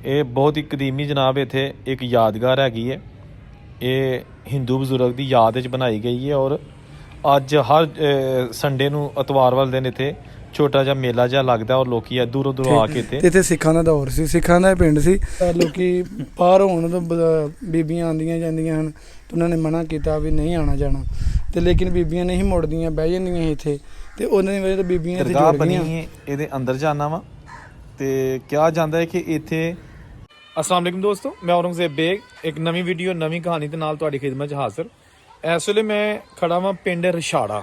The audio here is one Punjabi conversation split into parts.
ਇਹ ਬਹੁਤ ਹੀ ਕਦੀਮੀ ਜਨਾਬ ਇੱਥੇ ਇੱਕ ਯਾਦਗਾਰ ਹੈਗੀ ਹੈ। ਇਹ ਹਿੰਦੂ ਬਜ਼ੁਰਗ ਦੀ ਯਾਦ ਵਿੱਚ ਬਣਾਈ ਗਈ ਹੈ ਔਰ ਅੱਜ ਹਰ ਸੰਡੇ ਨੂੰ ਐਤਵਾਰ ਵਾਲੇ ਦਿਨ ਇੱਥੇ ਛੋਟਾ ਜਿਹਾ ਮੇਲਾ ਜਿਹਾ ਲੱਗਦਾ ਔਰ ਲੋਕੀ ਦੂਰੋਂ ਦੂਰੋਂ ਆ ਕੇ ਇੱਥੇ ਸਿੱਖਾਂ ਦਾ ਦੌਰ ਸੀ, ਸਿੱਖਾਂ ਦਾ ਪਿੰਡ ਸੀ। ਲੋਕੀ ਪਾਰ ਹੋਣ ਤੋਂ ਬੀਬੀਆਂ ਆਉਂਦੀਆਂ ਜਾਂਦੀਆਂ ਹਨ ਤੇ ਉਹਨਾਂ ਨੇ ਮਨਾ ਕੀਤਾ ਵੀ ਨਹੀਂ ਆਉਣਾ ਜਾਣਾ, ਤੇ ਲੇਕਿਨ ਬੀਬੀਆਂ ਨਹੀਂ ਮੁੜਦੀਆਂ, ਬਹਿ ਜਾਂਦੀਆਂ ਸੀ ਇੱਥੇ, ਤੇ ਉਹਨਾਂ ਦੀ ਵਜ੍ਹਾ ਤੋਂ ਬੀਬੀਆਂ ਇੱਥੇ ਜੁੜ ਗਈਆਂ। ਇਹਦੇ ਅੰਦਰ ਜਾਣਾ ਵਾ ਤੇ ਕਿਹਾ ਜਾਂਦਾ ਹੈ ਕਿ ਇੱਥੇ अस्सलाम वालेकुम दोस्तों, मैं औरंगजेब बेग एक नवी वीडियो नवी कहानी के नाल तुहाडी खिदमत च हाजिर। इस वेले मैं खड़ा वां पिंड रछाड़ा।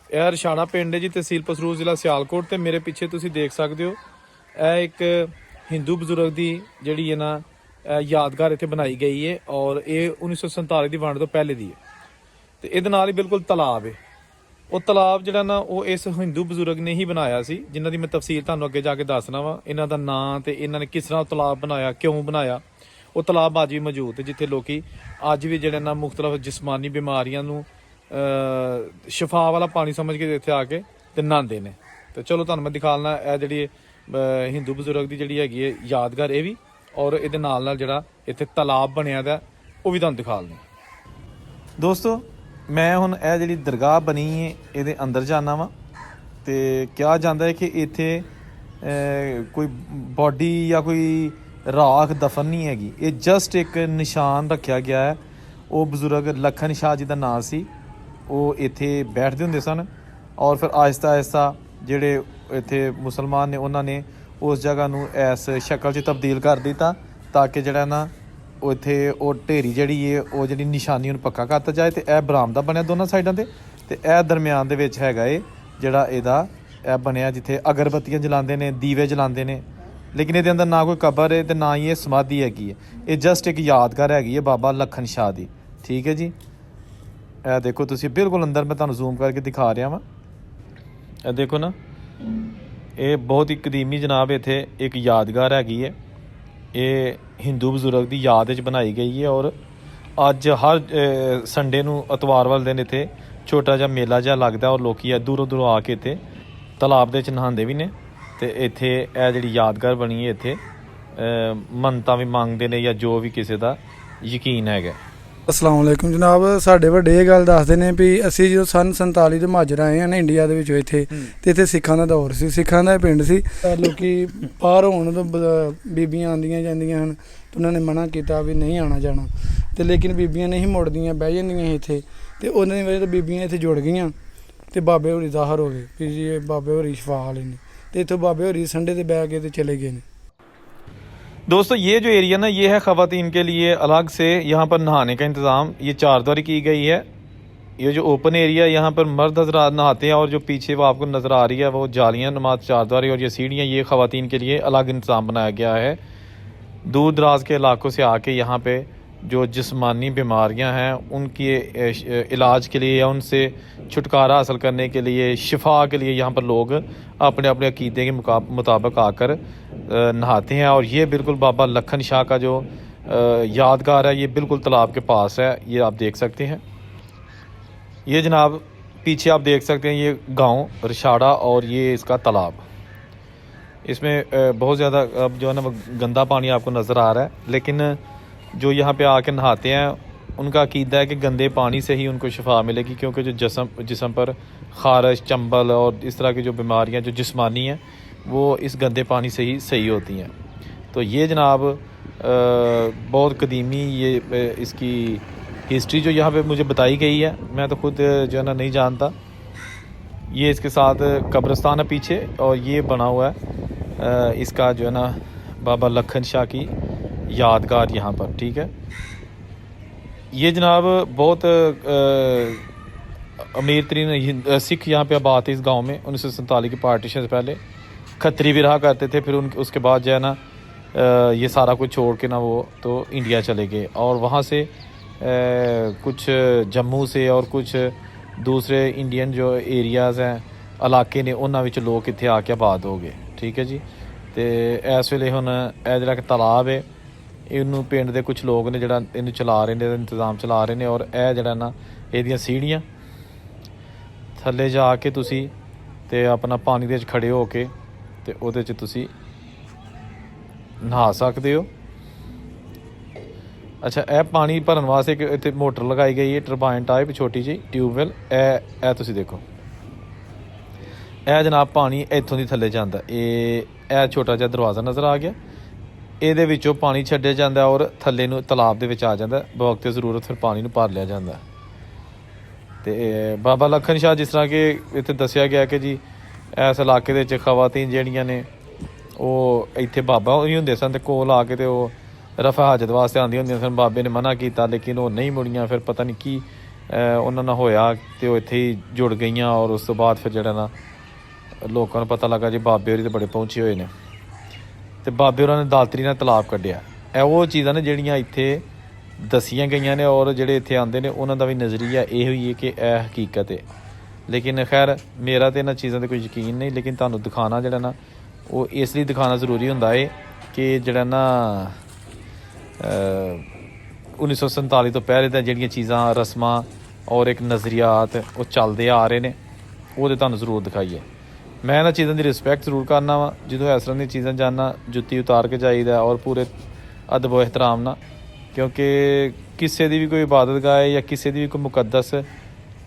यह रछाड़ा पिंड है जी, तहसील पसरूर जिला सियालकोट। ते मेरे पिछे तुसीं देख सकते हो यह एक हिंदू बजुर्ग की जिहड़ी है ना यादगार इत्थे बनाई गई है और ये 1947 की वंड तो पहले दी है। ते इहदे नाल ही बिल्कुल तलाब है। ਉਹ ਤਲਾਬ ਜਿਹੜਾ ਨਾ ਉਹ ਇਸ ਹਿੰਦੂ ਬਜ਼ੁਰਗ ਨੇ ਹੀ ਬਣਾਇਆ ਸੀ, ਜਿਨ੍ਹਾਂ ਦੀ ਮੈਂ ਤਫਸੀਲ ਤੁਹਾਨੂੰ ਅੱਗੇ ਜਾ ਕੇ ਦੱਸਣਾ ਵਾ। ਇਹਨਾਂ ਦਾ ਨਾਂ ਤੇ ਇਹਨਾਂ ਨੇ ਕਿਸ ਤਰ੍ਹਾਂ ਤਲਾਬ ਬਣਾਇਆ, ਕਿਉਂ ਬਣਾਇਆ। ਉਹ ਤਲਾਬ ਅੱਜ ਵੀ ਮੌਜੂਦ ਹੈ ਜਿੱਥੇ ਲੋਕੀ ਅੱਜ ਵੀ ਜਿਹੜੇ ਨਾ ਮੁਖਤਲਿਫ ਜਿਸਮਾਨੀ ਬਿਮਾਰੀਆਂ ਨੂੰ ਸ਼ਿਫਾ ਵਾਲਾ ਪਾਣੀ ਸਮਝ ਕੇ ਇੱਥੇ ਆ ਕੇ ਤੇ ਨਹਾਉਂਦੇ ਨੇ। ਤੇ ਚਲੋ ਤੁਹਾਨੂੰ ਮੈਂ ਦਿਖਾਉਣਾ ਇਹ ਜਿਹੜੀ ਹਿੰਦੂ ਬਜ਼ੁਰਗ ਦੀ ਜਿਹੜੀ ਹੈਗੀ ਹੈ ਯਾਦਗਾਰ, ਇਹ ਵੀ ਔਰ ਇਹਦੇ ਨਾਲ ਨਾਲ ਜਿਹੜਾ ਇੱਥੇ ਤਲਾਬ ਬਣਿਆ ਦਾ ਉਹ ਵੀ ਤੁਹਾਨੂੰ ਦਿਖਾਉਂਦੇ ਦੋਸਤੋ। ਮੈਂ ਹੁਣ ਇਹ ਜਿਹੜੀ ਦਰਗਾਹ ਬਣੀ ਹੈ ਇਹਦੇ ਅੰਦਰ ਜਾਣਾ ਵਾ ਤੇ ਕਿਹਾ ਜਾਂਦਾ ਹੈ ਕਿ ਇੱਥੇ ਕੋਈ ਬੋਡੀ ਜਾਂ ਕੋਈ ਰਾਖ ਦਫਨ ਨਹੀਂ ਹੈਗੀ। ਇਹ ਜਸਟ ਇੱਕ ਨਿਸ਼ਾਨ ਰੱਖਿਆ ਗਿਆ ਹੈ। ਉਹ ਬਜ਼ੁਰਗ ਲਖਨ ਸ਼ਾਹ ਜੀ ਦਾ ਨਾਂ ਸੀ। ਉਹ ਇੱਥੇ ਬੈਠਦੇ ਹੁੰਦੇ ਸਨ ਔਰ ਫਿਰ ਆਹਿਸਤਾ ਆਹਿਸਤਾ ਜਿਹੜੇ ਇੱਥੇ ਮੁਸਲਮਾਨ ਨੇ ਉਹਨਾਂ ਨੇ ਉਸ ਜਗ੍ਹਾ ਨੂੰ ਇਸ ਸ਼ਕਲ 'ਚ ਤਬਦੀਲ ਕਰ ਦਿੱਤਾ ਤਾਂ ਕਿ ਜਿਹੜਾ ਨਾ ਉਹ ਇੱਥੇ ਉਹ ਢੇਰੀ ਜਿਹੜੀ ਹੈ ਉਹ ਜਿਹੜੀ ਨਿਸ਼ਾਨੀ ਉਹਨੂੰ ਪੱਕਾ ਕਰਤਾ ਜਾਏ। ਤੇ ਇਹ ਬਰਾਮਦਾ ਬਣਿਆ ਦੋਨਾਂ ਸਾਈਡਾਂ ਤੇ ਇਹ ਦਰਮਿਆਨ ਦੇ ਵਿੱਚ ਹੈਗਾ ਇਹ ਜਿਹੜਾ ਇਹਦਾ ਇਹ ਬਣਿਆ ਜਿੱਥੇ ਅਗਰਬੱਤੀਆਂ ਜਲਾਉਂਦੇ ਨੇ, ਦੀਵੇ ਜਲਾਉਂਦੇ ਨੇ। ਲੇਕਿਨ ਇਹਦੇ ਅੰਦਰ ਨਾ ਕੋਈ ਕਬਰ ਹੈ ਤੇ ਨਾ ਹੀ ਇਹ ਸਮਾਧੀ ਹੈਗੀ ਹੈ। ਇਹ ਜਸਟ ਇੱਕ ਯਾਦਗਾਰ ਹੈਗੀ ਹੈ ਬਾਬਾ ਲਖਨ ਸ਼ਾਹ ਦੀ। ਠੀਕ ਹੈ ਜੀ, ਇਹ ਦੇਖੋ ਤੁਸੀਂ ਬਿਲਕੁਲ ਅੰਦਰ ਮੈਂ ਤੁਹਾਨੂੰ ਜ਼ੂਮ ਕਰਕੇ ਦਿਖਾ ਰਿਹਾ ਵਾਂ। ਇਹ ਦੇਖੋ ਨਾ, ਇਹ ਬਹੁਤ ਹੀ ਕਦੀਮੀ ਜਨਾਬ ਇੱਥੇ ਇੱਕ ਯਾਦਗਾਰ ਹੈਗੀ ਹੈ। ਇਹ ਹਿੰਦੂ ਬਜ਼ੁਰਗ ਦੀ ਯਾਦ ਵਿੱਚ ਬਣਾਈ ਗਈ ਹੈ ਔਰ ਅੱਜ ਹਰ ਸੰਡੇ ਨੂੰ ਐਤਵਾਰ ਵਾਲੇ ਦਿਨ ਇੱਥੇ ਛੋਟਾ ਜਿਹਾ ਮੇਲਾ ਜਿਹਾ ਲੱਗਦਾ ਔਰ ਲੋਕੀ ਦੂਰੋਂ ਦੂਰੋਂ ਆ ਕੇ ਇੱਥੇ ਤਲਾਬ ਦੇ ਵਿੱਚ ਨਹਾਉਂਦੇ ਵੀ ਨੇ। ਤੇ ਇੱਥੇ ਇਹ ਜਿਹੜੀ ਯਾਦਗਾਰ ਬਣੀ ਹੈ ਇੱਥੇ ਮੰਨਤਾਂ ਵੀ ਮੰਗਦੇ ਨੇ ਜਾਂ ਜੋ ਵੀ ਕਿਸੇ ਦਾ ਯਕੀਨ ਹੈਗਾ। अस्सलाम वालेकुम जनाब। ਸਾਡੇ ਵੱਡੇ ਇਹ ਗੱਲ ਦੱਸਦੇ ਨੇ ਵੀ ਅਸੀਂ ਜਦੋਂ ਸਨ 47 ਦੇ ਮਾਜਰ ਆਏ ਹਾਂ ਨਾ ਇੰਡੀਆ ਦੇ ਵਿੱਚੋਂ ਇੱਥੇ, ਤੇ ਇੱਥੇ ਸਿੱਖਾਂ ਦਾ ਦੌਰ ਸੀ, ਸਿੱਖਾਂ ਦਾ ਪਿੰਡ ਸੀ। ਲੋਕੀ ਪਾਰ ਹੋਣ ਤੋਂ ਬੀਬੀਆਂ ਆਉਂਦੀਆਂ ਜਾਂਦੀਆਂ ਹਨ ਤੇ ਉਹਨਾਂ ਨੇ ਮਨਾ ਕੀਤਾ ਵੀ ਨਹੀਂ ਆਉਣਾ ਜਾਣਾ, ਤੇ ਲੇਕਿਨ ਬੀਬੀਆਂ ਨਹੀਂ ਮੁੜਦੀਆਂ, ਬਹਿ ਜਾਂਦੀਆਂ ਸੀ ਇੱਥੇ, ਤੇ ਉਹਨਾਂ ਦੀ ਵਜ੍ਹਾ ਤੋਂ ਬੀਬੀਆਂ ਇੱਥੇ ਜੁੜ ਗਈਆਂ ਤੇ ਬਾਬੇ ਹੋਰੀ ਜ਼ਾਹਰ ਹੋ ਗਏ ਵੀ ਜੀ ਇਹ ਬਾਬੇ ਹੋਰੀ ਸ਼ਫਾ ਵਾਲੇ ਨੇ। ਤੇ ਇੱਥੋਂ ਬਾਬੇ ਹੋਰੀ ਸੰਡੇ ਤੇ ਬਹਿ ਕੇ ਤੇ ਚਲੇ गए ਨੇ। दोस्तों ये जो एरिया ना ये है ख़वातीन के लिए अलग से यहाँ पर नहाने का इंतज़ाम, ये चारद्वारी की गई है। ये जो ओपन एरिया यहाँ पर मर्द हज़रात नहाते हैं और जो पीछे वो आपको नज़र आ रही है वो जालियाँ नमाज चारद्वारी और ये सीढ़ियाँ, ये ख़वातीन के लिए अलग इंतज़ाम बनाया गया है। दूर दराज के इलाकों से आके यहाँ पे जो जिस्मानी बीमारियाँ हैं उनके इलाज के लिए या उनसे छुटकारा हासिल करने के लिए, शिफा के लिए यहाँ पर लोग अपने अपने अकीदे के मुताबिक आकर नहाते हैं। और ये बिल्कुल बाबा लखन शाह का जो यादगार है ये बिल्कुल तालाब के पास है, ये आप देख सकते हैं। ये जनाब पीछे आप देख सकते हैं ये गांव रछाड़ा और ये इसका तालाब। इसमें बहुत ज़्यादा अब जो है ना गंदा पानी आपको नज़र आ रहा है, लेकिन जो यहाँ पे आके नहाते हैं उनका अकीदा है कि गंदे पानी से ही उनको शिफा मिलेगी, क्योंकि जो जिस्म पर खारश, चंबल और इस तरह की जो बीमारियाँ जो जिस्मानी हैं वो इस गंदे पानी से ही सही होती हैं। तो ये जनाब बहुत कदीमी ये इसकी हिस्ट्री जो यहाँ पे मुझे बताई गई है, मैं तो खुद जो है ना नहीं जानता। ये इसके साथ कब्रिस्तान है पीछे और ये बना हुआ है इसका जो है ना बाबा लखन शाह की यादगार यहाँ पर। ठीक है, ये जनाब बहुत अमीर तरीन सिख यहाँ पे आबाद थे इस गांव में। 1947 की पार्टीशन से पहले खत्री भी रहा करते थे, फिर उसके बाद जो है ना ये सारा कुछ छोड़ के ना वो तो इंडिया चले गए और वहाँ से कुछ जम्मू से और कुछ दूसरे इंडियन जो एरियाज़ हैं इलाके ने उन्होंने विच लोग इत्थे आके आबाद हो गए। ठीक है जी, तो इस वेले हुण यह जिहड़ा तालाब है इनू पिंड दे कुछ लोग ने जिहड़ा इनू चला रहे ने, इंतज़ाम चला रहे ने। और यह जिहड़ा ना इहदियां सीढ़ियां थल्ले जाके तुसी ते अपना पानी दे विच खड़े हो के ते ओहदे च तुसी ਨਹਾ ਸਕਦੇ ਹੋ। ਅੱਛਾ, ਇਹ ਪਾਣੀ ਭਰਨ ਵਾਸਤੇ ਇੱਕ ਇੱਥੇ ਮੋਟਰ ਲਗਾਈ ਗਈ ਹੈ, ਟਰਬਾਈਨ ਟਾਈਪ ਛੋਟੀ ਜਿਹੀ ਟਿਊਬਵੈਲ। ਇਹ ਤੁਸੀਂ ਦੇਖੋ, ਇਹ ਜਨਾਬ ਪਾਣੀ ਇੱਥੋਂ ਦੀ ਥੱਲੇ ਜਾਂਦਾ। ਇਹ ਛੋਟਾ ਜਿਹਾ ਦਰਵਾਜ਼ਾ ਨਜ਼ਰ ਆ ਗਿਆ, ਇਹਦੇ ਵਿੱਚੋਂ ਪਾਣੀ ਛੱਡਿਆ ਜਾਂਦਾ ਔਰ ਥੱਲੇ ਨੂੰ ਤਲਾਬ ਦੇ ਵਿੱਚ ਆ ਜਾਂਦਾ। ਬਵਕਤ ਜ਼ਰੂਰਤ ਫਿਰ ਪਾਣੀ ਨੂੰ ਭਰ ਲਿਆ ਜਾਂਦਾ। ਅਤੇ ਬਾਬਾ ਲਖਨ ਸ਼ਾਹ, ਜਿਸ ਤਰ੍ਹਾਂ ਕਿ ਇੱਥੇ ਦੱਸਿਆ ਗਿਆ ਕਿ ਜੀ ਇਸ ਇਲਾਕੇ ਦੇ ਵਿੱਚ ਖਵਾਤੀਨ ਜਿਹੜੀਆਂ ਨੇ ਉਹ ਇੱਥੇ ਬਾਬਾ ਹੀ ਹੁੰਦੇ ਸਨ, ਅਤੇ ਕੋਲ ਆ ਕੇ ਅਤੇ ਉਹ ਰਫਾ ਹਾਜਤ ਵਾਸਤੇ ਆਉਂਦੀਆਂ ਹੁੰਦੀਆਂ ਸਨ। ਬਾਬੇ ਨੇ ਮਨਾ ਕੀਤਾ ਲੇਕਿਨ ਉਹ ਨਹੀਂ ਮੁੜੀਆਂ। ਫਿਰ ਪਤਾ ਨਹੀਂ ਕੀ ਉਹਨਾਂ ਨਾਲ ਹੋਇਆ ਅਤੇ ਉਹ ਇੱਥੇ ਹੀ ਜੁੜ ਗਈਆਂ। ਔਰ ਉਸ ਤੋਂ ਬਾਅਦ ਫਿਰ ਜਿਹੜਾ ਨਾ ਲੋਕਾਂ ਨੂੰ ਪਤਾ ਲੱਗਾ ਜੀ ਬਾਬੇ ਹੋਰੀ ਤਾਂ ਬੜੇ ਪਹੁੰਚੇ ਹੋਏ ਨੇ, ਅਤੇ ਬਾਬੇ ਹੋਰਾਂ ਨੇ ਦਾਤਰੀ ਨਾਲ ਤਲਾਬ ਕੱਢਿਆ। ਇਹ ਉਹ ਚੀਜ਼ਾਂ ਨੇ ਜਿਹੜੀਆਂ ਇੱਥੇ ਦੱਸੀਆਂ ਗਈਆਂ ਨੇ, ਔਰ ਜਿਹੜੇ ਇੱਥੇ ਆਉਂਦੇ ਨੇ ਉਹਨਾਂ ਦਾ ਵੀ ਨਜ਼ਰੀਆ ਇਹੋ ਹੀ ਹੈ ਕਿ ਇਹ ਹਕੀਕਤ ਹੈ। ਲੇਕਿਨ ਖੈਰ ਮੇਰਾ ਤਾਂ ਇਹਨਾਂ ਚੀਜ਼ਾਂ 'ਤੇ ਕੋਈ ਯਕੀਨ ਨਹੀਂ, ਲੇਕਿਨ ਤੁਹਾਨੂੰ ਦਿਖਾਉਣਾ ਜਿਹੜਾ ਨਾ ਉਹ ਇਸ ਲਈ ਦਿਖਾਉਣਾ ਜ਼ਰੂਰੀ ਹੁੰਦਾ ਹੈ ਕਿ ਜਿਹੜਾ ਨਾ 1947 ਤੋਂ ਪਹਿਲੇ ਤਾਂ ਜਿਹੜੀਆਂ ਚੀਜ਼ਾਂ, ਰਸਮਾਂ ਔਰ ਇੱਕ ਨਜ਼ਰੀਆਤ ਉਹ ਚੱਲਦੇ ਆ ਰਹੇ ਨੇ, ਉਹ ਤਾਂ ਤੁਹਾਨੂੰ ਜ਼ਰੂਰ ਦਿਖਾਈਏ। ਮੈਂ ਇਹਨਾਂ ਚੀਜ਼ਾਂ ਦੀ ਰਿਸਪੈਕਟ ਜ਼ਰੂਰ ਕਰਨਾ ਵਾ। ਜਦੋਂ ਇਸ ਤਰ੍ਹਾਂ ਦੀਆਂ ਚੀਜ਼ਾਂ ਜਾਣਾ, ਜੁੱਤੀ ਉਤਾਰ ਕੇ ਜਾਈਦਾ ਔਰ ਪੂਰੇ ਅਦਬ ਇਹਤਰਾਮ ਨਾਲ, ਕਿਉਂਕਿ ਕਿਸੇ ਦੀ ਵੀ ਕੋਈ ਇਬਾਦਤਗਾਹ ਹੈ ਜਾਂ ਕਿਸੇ ਦੀ ਵੀ ਕੋਈ ਮੁਕੱਦਸ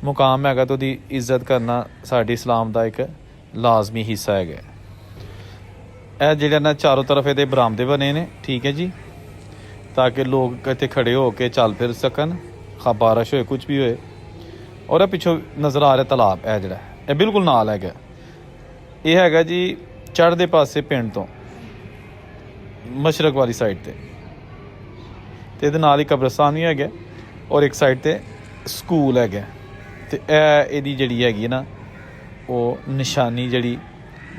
ਮੁਕਾਮ ਹੈਗਾ ਤਾਂ ਉਹਦੀ ਇੱਜ਼ਤ ਕਰਨਾ ਸਾਡੇ ਇਸਲਾਮ ਦਾ ਇੱਕ ਲਾਜ਼ਮੀ ਹਿੱਸਾ ਹੈਗਾ। ਇਹ ਜਿਹੜੇ ਨਾ ਚਾਰੋਂ ਤਰਫ ਇਹਦੇ ਬਰਾਮਦੇ ਬਣੇ ਨੇ, ਠੀਕ ਹੈ ਜੀ, ਤਾਂ ਕਿ ਲੋਕ ਇੱਥੇ ਖੜੇ ਹੋ ਕੇ ਚੱਲ ਫਿਰ ਸਕਣ, ਖਾ ਬਾਰਿਸ਼ ਹੋਏ ਕੁਝ ਵੀ ਹੋਏ। ਔਰ ਇਹ ਪਿੱਛੋਂ ਨਜ਼ਰ ਆ ਰਿਹਾ ਤਲਾਬ, ਇਹ ਜਿਹੜਾ ਇਹ ਬਿਲਕੁਲ ਨਾਲ ਹੈਗਾ। ਇਹ ਹੈਗਾ ਜੀ ਚੜ੍ਹਦੇ ਪਾਸੇ ਪਿੰਡ ਤੋਂ ਮਸ਼ਰਕ ਵਾਲੀ ਸਾਈਡ 'ਤੇ, ਅਤੇ ਇਹਦੇ ਨਾਲ ਹੀ ਕਬਰਸਤਾਨ ਵੀ ਹੈਗਾ ਔਰ ਇੱਕ ਸਾਈਡ 'ਤੇ ਸਕੂਲ ਹੈਗਾ। ਅਤੇ ਇਹਦੀ ਜਿਹੜੀ ਹੈਗੀ ਨਾ ਉਹ ਨਿਸ਼ਾਨੀ ਜਿਹੜੀ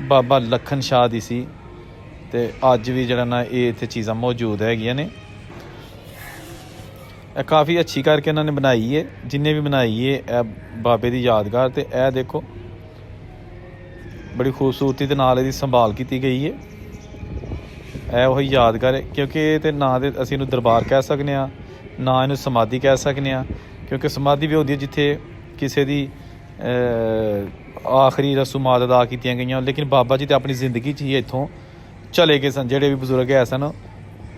ਬਾਬਾ ਲਖਨ ਸ਼ਾਹ ਦੀ ਸੀ, ਅਤੇ ਅੱਜ ਵੀ ਜਿਹੜਾ ਨਾ ਇਹ ਇੱਥੇ ਚੀਜ਼ਾਂ ਮੌਜੂਦ ਹੈਗੀਆਂ ਨੇ। ਇਹ ਕਾਫੀ ਅੱਛੀ ਕਰਕੇ ਇਹਨਾਂ ਨੇ ਬਣਾਈ ਹੈ, ਜਿੰਨੇ ਵੀ ਬਣਾਈ ਹੈ ਇਹ ਬਾਬੇ ਦੀ ਯਾਦਗਾਰ। ਅਤੇ ਇਹ ਦੇਖੋ ਬੜੀ ਖੂਬਸੂਰਤੀ ਦੇ ਨਾਲ ਇਹਦੀ ਸੰਭਾਲ ਕੀਤੀ ਗਈ ਹੈ। ਇਹ ਉਹੀ ਯਾਦਗਾਰ ਹੈ, ਕਿਉਂਕਿ ਇਹ ਤਾਂ ਨਾ ਤੇ ਅਸੀਂ ਇਹਨੂੰ ਦਰਬਾਰ ਕਹਿ ਸਕਦੇ ਹਾਂ, ਨਾ ਇਹਨੂੰ ਸਮਾਧੀ ਕਹਿ ਸਕਦੇ ਹਾਂ, ਕਿਉਂਕਿ ਸਮਾਧੀ ਵੀ ਹੁੰਦੀ ਹੈ ਜਿੱਥੇ ਕਿਸੇ ਦੀ ਆਖਰੀ ਰਸੂਮਾਤ ਅਦਾ ਕੀਤੀਆਂ ਗਈਆਂ। ਲੇਕਿਨ ਬਾਬਾ ਜੀ ਤਾਂ ਆਪਣੀ ਜ਼ਿੰਦਗੀ 'ਚ ਹੀ ਇੱਥੋਂ ਚਲੇ ਗਏ ਸਨ। ਜਿਹੜੇ ਵੀ ਬਜ਼ੁਰਗ ਹੈ ਸਨ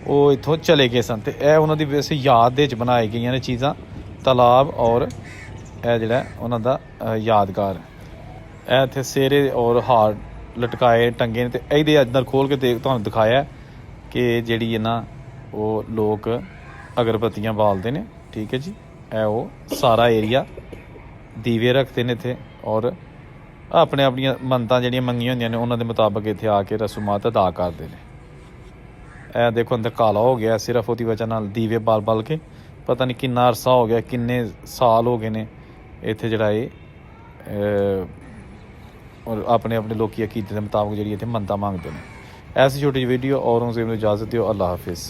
ਉਹ ਇੱਥੋਂ ਚਲੇ ਗਏ ਸਨ, ਅਤੇ ਇਹ ਉਹਨਾਂ ਦੀ ਵੈਸੇ ਯਾਦ ਦੇ ਵਿੱਚ ਬਣਾਈ ਗਈਆਂ ਨੇ ਚੀਜ਼ਾਂ, ਤਲਾਬ ਔਰ ਇਹ ਜਿਹੜਾ ਉਹਨਾਂ ਦਾ ਯਾਦਗਾਰ। ਇਹ ਇੱਥੇ ਸਿਹਰੇ ਔਰ ਹਾਰ ਲਟਕਾਏ ਟੰਗੇ ਨੇ, ਅਤੇ ਇਹਦੇ ਅੰਦਰ ਖੋਲ੍ਹ ਕੇ ਤੁਹਾਨੂੰ ਦਿਖਾਇਆ ਕਿ ਜਿਹੜੀ ਹੈ ਨਾ ਉਹ ਲੋਕ ਅਗਰਬੱਤੀਆਂ ਬਾਲਦੇ ਨੇ, ਠੀਕ ਹੈ ਜੀ। ਇਹ ਉਹ ਸਾਰਾ ਏਰੀਆ ਦੀਵੇ ਰੱਖਦੇ ਨੇ ਇੱਥੇ, ਔਰ ਆਪਣੀਆਂ ਮੰਨਤਾਂ ਜਿਹੜੀਆਂ ਮੰਗੀਆਂ ਹੁੰਦੀਆਂ ਨੇ ਉਹਨਾਂ ਦੇ ਮੁਤਾਬਕ ਇੱਥੇ ਆ ਕੇ ਰਸੂਮਾਤ ਅਦਾ ਕਰਦੇ ਨੇ। ਇਹ ਦੇਖੋ ਅੰਦਰ ਕਾਲਾ ਹੋ ਗਿਆ ਸਿਰਫ ਉਹਦੀ ਵਜ੍ਹਾ ਨਾਲ, ਦੀਵੇ ਬਾਲ ਕੇ। ਪਤਾ ਨਹੀਂ ਕਿੰਨਾ ਅਰਸਾ ਹੋ ਗਿਆ, ਕਿੰਨੇ ਸਾਲ ਹੋ ਗਏ ਨੇ ਇੱਥੇ ਜਿਹੜਾ ਇਹ ਔਰ ਆਪਣੇ ਲੋਕੀ ਅਕੀਦੇ ਦੇ ਮੁਤਾਬਕ ਜਿਹੜੀ ਇੱਥੇ ਮੰਨਤਾਂ ਮੰਗਦੇ ਨੇ। ਐਸੀ ਛੋਟੀ ਜਿਹੀ ਵੀਡੀਓ, ਔਰੰਗਜ਼ੇਬ ਨੂੰ ਇਜਾਜ਼ਤ ਦਿਓ। ਅੱਲਾ ਹਾਫਿਜ਼।